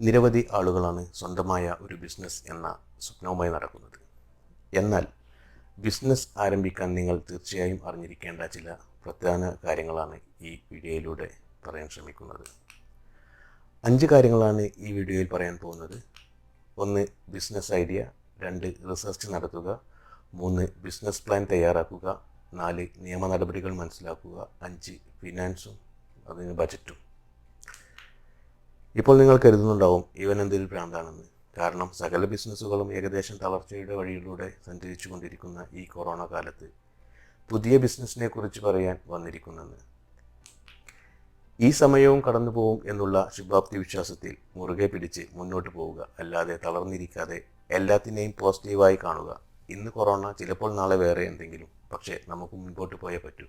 നിരവധി ആളുകളാണ് സ്വന്തമായ ഒരു ബിസിനസ് എന്ന സ്വപ്നവുമായി നടക്കുന്നത്. എന്നാൽ ബിസിനസ് ആരംഭിക്കാൻ നിങ്ങൾ തീർച്ചയായും അറിഞ്ഞിരിക്കേണ്ട ചില പ്രധാന കാര്യങ്ങളാണ് ഈ വീഡിയോയിലൂടെ പറയാൻ ശ്രമിക്കുന്നത്. 5 കാര്യങ്ങളാണ് ഈ വീഡിയോയിൽ പറയാൻ പോകുന്നത്. 1. Business idea. 2. റിസർച്ച് നടത്തുക. 3. ബിസിനസ് പ്ലാൻ തയ്യാറാക്കുക. 4. നിയമ നടപടികൾ മനസ്സിലാക്കുക. 5. ഫിനാൻസും അതിന് ബജറ്റും. ഇപ്പോൾ നിങ്ങൾ കരുതുന്നുണ്ടാവും ഇവൻ എന്തൊരു ഭ്രാന്താണെന്ന്. കാരണം സകല ബിസിനസ്സുകളും ഏകദേശം തളർച്ചയുടെ വഴിയിലൂടെ സഞ്ചരിച്ചു കൊണ്ടിരിക്കുന്ന ഈ കൊറോണ കാലത്ത് പുതിയ ബിസിനസ്സിനെ കുറിച്ച് പറയാൻ വന്നിരിക്കുന്നെന്ന്. ഈ സമയവും കടന്നു പോകും എന്നുള്ള ശുഭാപ്തി വിശ്വാസത്തിൽ മുറുകെ പിടിച്ച് മുന്നോട്ട് പോവുക, അല്ലാതെ തളർന്നിരിക്കാതെ എല്ലാത്തിനെയും പോസിറ്റീവായി കാണുക. ഇന്ന് കൊറോണ, ചിലപ്പോൾ നാളെ വേറെ എന്തെങ്കിലും, പക്ഷേ നമുക്ക് മുൻപോട്ട് പോയേ പറ്റൂ.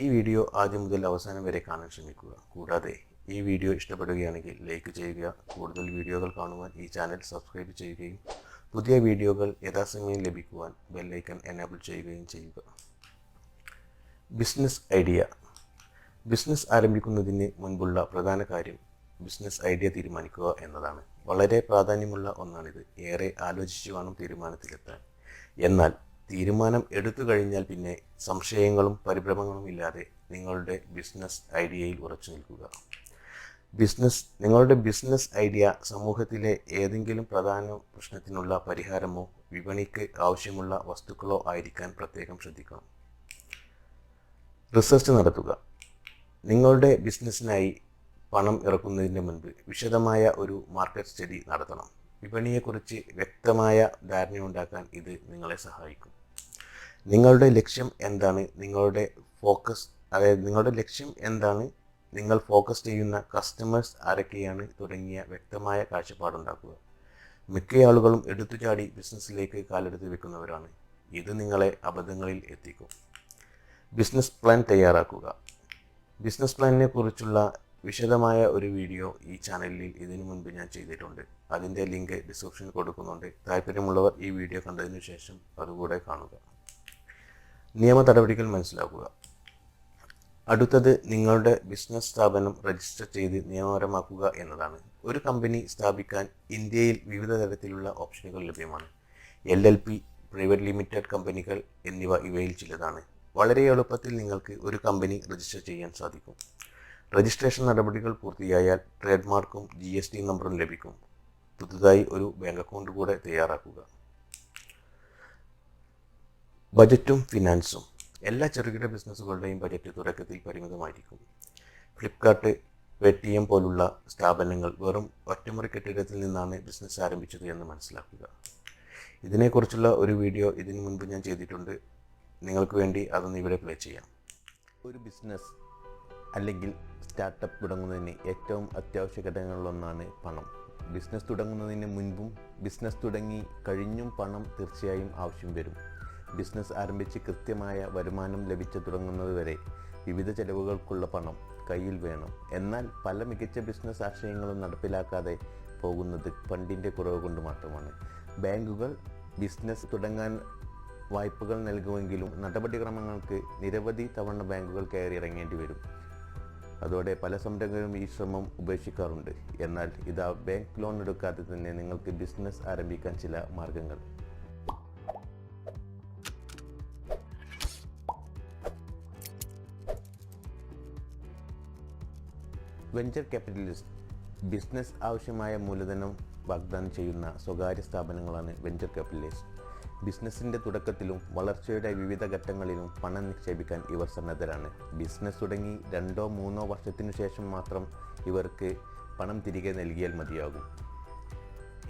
ഈ വീഡിയോ ആദ്യം മുതൽ അവസാനം വരെ കാണാൻ ശ്രമിക്കുക. കൂടാതെ ഈ വീഡിയോ ഇഷ്ടപ്പെടുകയാണെങ്കിൽ ലൈക്ക് ചെയ്യുക. കൂടുതൽ വീഡിയോകൾ കാണുവാൻ ഈ ചാനൽ സബ്സ്ക്രൈബ് ചെയ്യുകയും പുതിയ വീഡിയോകൾ യഥാസമയം ലഭിക്കുവാൻ ബെല്ലൈക്കൺ എനേബിൾ ചെയ്യുകയും ചെയ്യുക. Business idea. ബിസിനസ് ആരംഭിക്കുന്നതിന് മുൻപുള്ള പ്രധാന കാര്യം ബിസിനസ് ഐഡിയ തീരുമാനിക്കുക എന്നതാണ്. വളരെ പ്രാധാന്യമുള്ള ഒന്നാണിത്. ഏറെ ആലോചിച്ചു വേണം തീരുമാനത്തിലെത്താൻ. എന്നാൽ തീരുമാനം എടുത്തു കഴിഞ്ഞാൽ പിന്നെ സംശയങ്ങളും പരിഭ്രമങ്ങളും ഇല്ലാതെ നിങ്ങളുടെ ബിസിനസ് ഐഡിയയിൽ ഉറച്ചു നിൽക്കുക. നിങ്ങളുടെ ബിസിനസ് ഐഡിയ സമൂഹത്തിലെ ഏതെങ്കിലും പ്രധാന പ്രശ്നത്തിനുള്ള പരിഹാരമോ വിപണിക്ക് ആവശ്യമുള്ള വസ്തുക്കളോ ആയിരിക്കാൻ പ്രത്യേകം ശ്രദ്ധിക്കണം. റിസർച്ച് നടത്തുക. നിങ്ങളുടെ ബിസിനസ്സിനായി പണം ഇറക്കുന്നതിന് മുൻപ് വിശദമായ ഒരു മാർക്കറ്റ് സ്റ്റഡി നടത്തണം. വിപണിയെക്കുറിച്ച് വ്യക്തമായ ധാരണയുണ്ടാക്കാൻ ഇത് നിങ്ങളെ സഹായിക്കും. നിങ്ങളുടെ ലക്ഷ്യം എന്താണ്, നിങ്ങൾ ഫോക്കസ് ചെയ്യുന്ന കസ്റ്റമേഴ്സ് ആരൊക്കെയാണ് തുടങ്ങിയ വ്യക്തമായ കാഴ്ചപ്പാടുണ്ടാക്കുക. മിക്ക ആളുകളും എടുത്തുചാടി ബിസിനസ്സിലേക്ക് കാലെടുത്ത് വെക്കുന്നവരാണ്. ഇത് നിങ്ങളെ അബദ്ധങ്ങളിൽ എത്തിക്കും. ബിസിനസ് പ്ലാൻ തയ്യാറാക്കുക. ബിസിനസ് പ്ലാനിനെ കുറിച്ചുള്ള വിശദമായ ഒരു വീഡിയോ ഈ ചാനലിൽ ഇതിനു മുൻപ് ഞാൻ ചെയ്തിട്ടുണ്ട്. അതിൻ്റെ ലിങ്ക് ഡിസ്ക്രിപ്ഷനിൽ കൊടുക്കുന്നുണ്ട്. താല്പര്യമുള്ളവർ ഈ വീഡിയോ കണ്ടതിനു ശേഷം അതുകൂടെ കാണുക. നിയമ നടപടികൾ മനസ്സിലാക്കുക. അടുത്തത് നിങ്ങളുടെ ബിസിനസ് സ്ഥാപനം രജിസ്റ്റർ ചെയ്ത് നിയമപരമാക്കുക എന്നതാണ്. ഒരു കമ്പനി സ്ഥാപിക്കാൻ ഇന്ത്യയിൽ വിവിധ തരത്തിലുള്ള ഓപ്ഷനുകൾ ലഭ്യമാണ്. LLP, പ്രൈവറ്റ് ലിമിറ്റഡ് കമ്പനികൾ എന്നിവ ഇവയിൽ ചിലതാണ്. വളരെ എളുപ്പത്തിൽ നിങ്ങൾക്ക് ഒരു കമ്പനി രജിസ്റ്റർ ചെയ്യാൻ സാധിക്കും. രജിസ്ട്രേഷൻ നടപടികൾ പൂർത്തിയായാൽ ട്രേഡ് മാർക്കും GST നമ്പറും ലഭിക്കും. പുതുതായി ഒരു ബാങ്ക് അക്കൗണ്ട് കൂടെ തയ്യാറാക്കുക. ബജറ്റും ഫിനാൻസും. എല്ലാ ചെറുകിട ബിസിനസ്സുകളുടെയും ബജറ്റ് തുടക്കത്തിൽ പരിമിതമായിരിക്കും. ഫ്ലിപ്കാർട്ട്, Paytm പോലുള്ള സ്ഥാപനങ്ങൾ വെറും ഒറ്റമുറി കെട്ടിടത്തിൽ നിന്നാണ് ബിസിനസ് ആരംഭിച്ചത് എന്ന് മനസ്സിലാക്കുക. ഇതിനെക്കുറിച്ചുള്ള ഒരു വീഡിയോ ഇതിനു മുൻപ് ഞാൻ ചെയ്തിട്ടുണ്ട്. നിങ്ങൾക്ക് വേണ്ടി അതൊന്ന് ഇവിടെ പ്ലേ ചെയ്യാം. ഒരു ബിസിനസ് അല്ലെങ്കിൽ സ്റ്റാർട്ടപ്പ് തുടങ്ങുന്നതിന് ഏറ്റവും അത്യാവശ്യ ഘടകങ്ങളിലൊന്നാണ് പണം. ബിസിനസ് തുടങ്ങുന്നതിന് മുൻപും ബിസിനസ് തുടങ്ങി കഴിഞ്ഞും പണം തീർച്ചയായും ആവശ്യം വരും. ബിസിനസ് ആരംഭിച്ച് കൃത്യമായ വരുമാനം ലഭിച്ചു തുടങ്ങുന്നത് വരെ വിവിധ ചെലവുകൾക്കുള്ള പണം കയ്യിൽ വേണം. എന്നാൽ പല മികച്ച ബിസിനസ് ആശയങ്ങളും നടപ്പിലാക്കാതെ പോകുന്നത് ഫണ്ടിൻ്റെ കുറവ് കൊണ്ട് മാത്രമാണ്. ബാങ്കുകൾ ബിസിനസ് തുടങ്ങാൻ വായ്പകൾ നൽകുമെങ്കിലും നടപടിക്രമങ്ങൾക്ക് നിരവധി തവണ ബാങ്കുകൾ കയറി ഇറങ്ങേണ്ടി വരും. അതോടെ പല സംരംഭകരും ഈ ശ്രമം ഉപേക്ഷിക്കാറുണ്ട്. എന്നാൽ ഇതാ ബാങ്ക് ലോൺ എടുക്കാതെ തന്നെ നിങ്ങൾക്ക് ബിസിനസ് ആരംഭിക്കാൻ ചില മാർഗങ്ങൾ. Venture capitalist. ബിസിനസ് ആവശ്യമായ മൂലധനം വാഗ്ദാനം ചെയ്യുന്ന സ്വകാര്യ സ്ഥാപനങ്ങളാണ് വെഞ്ചർ ക്യാപിറ്റലിസ്റ്റ്. ബിസിനസ്സിൻ്റെ തുടക്കത്തിലും വളർച്ചയുടെ വിവിധ ഘട്ടങ്ങളിലും പണം നിക്ഷേപിക്കാൻ ഇവർ സന്നദ്ധരാണ്. ബിസിനസ് തുടങ്ങി 2-3 വർഷത്തിനു ശേഷം മാത്രം ഇവർക്ക് പണം തിരികെ നൽകിയാൽ മതിയാകും.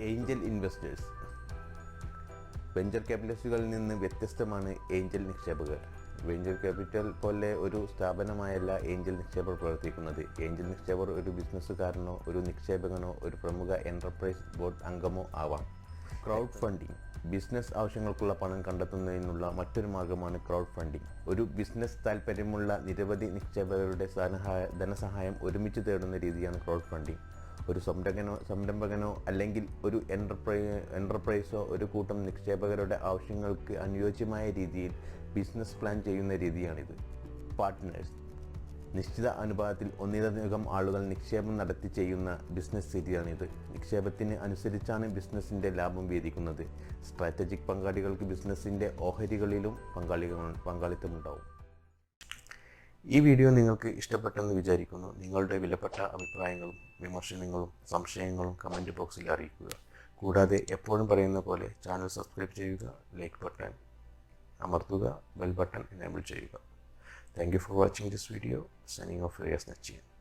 Angel investors. വെഞ്ചർ ക്യാപിറ്റലിസ്റ്റുകളിൽ നിന്ന് വ്യത്യസ്തമാണ് ഏഞ്ചൽ നിക്ഷേപകർ. വെഞ്ചർ ക്യാപിറ്റൽ പോലെ ഒരു സ്ഥാപനമായല്ല ഏഞ്ചൽ നിക്ഷേപർ പ്രവർത്തിക്കുന്നത്. ഏഞ്ചൽ നിക്ഷേപർ ഒരു ബിസിനസ്സുകാരനോ ഒരു നിക്ഷേപകനോ ഒരു പ്രമുഖ എൻ്റർപ്രൈസ് ബോർഡ് അംഗമോ ആവാം. ക്രൗഡ് ഫണ്ടിംഗ് ബിസിനസ് ആവശ്യങ്ങൾക്കുള്ള പണം കണ്ടെത്തുന്നതിനുള്ള മറ്റൊരു മാർഗമാണ് ക്രൗഡ് ഫണ്ടിംഗ്. ഒരു ബിസിനസ് താൽപ്പര്യമുള്ള നിരവധി നിക്ഷേപകരുടെ ധനസഹായം ഒരുമിച്ച് തേടുന്ന രീതിയാണ് ക്രൗഡ് ഫണ്ടിംഗ്. ഒരു സംരംഭകനോ അല്ലെങ്കിൽ ഒരു എൻ്റർപ്രൈസോ ഒരു കൂട്ടം നിക്ഷേപകരുടെ ആവശ്യങ്ങൾക്ക് അനുയോജ്യമായ രീതിയിൽ ബിസിനസ് പ്ലാൻ ചെയ്യുന്ന രീതിയാണിത്. പാർട്ട്നേഴ്സ് നിശ്ചിത അനുപാതത്തിൽ ഒന്നിലധികം ആളുകൾ നിക്ഷേപം നടത്തി ചെയ്യുന്ന ബിസിനസ് രീതിയാണിത്. നിക്ഷേപത്തിന് അനുസരിച്ചാണ് ബിസിനസ്സിൻ്റെ ലാഭം വീതിക്കുന്നത്. സ്ട്രാറ്റജിക് പങ്കാളികൾക്ക് ബിസിനസ്സിൻ്റെ ഓഹരികളിലും പങ്കാളിത്തമുണ്ടാവും. ഈ വീഡിയോ നിങ്ങൾക്ക് ഇഷ്ടപ്പെട്ടെന്ന് വിചാരിക്കുന്നു. നിങ്ങളുടെ വിലപ്പെട്ട അഭിപ്രായങ്ങളും വിമർശനങ്ങളും സംശയങ്ങളും കമൻറ്റ് ബോക്സിൽ അറിയിക്കുക. കൂടാതെ എപ്പോഴും പറയുന്ന പോലെ ചാനൽ സബ്സ്ക്രൈബ് ചെയ്യുക, ലൈക്ക് ബട്ടൺ അമർത്തുക, ബെൽ ബട്ടൺ എനേബിൾ ചെയ്യുക. Thank you for watching this video. Signing off, Riyas Nachian.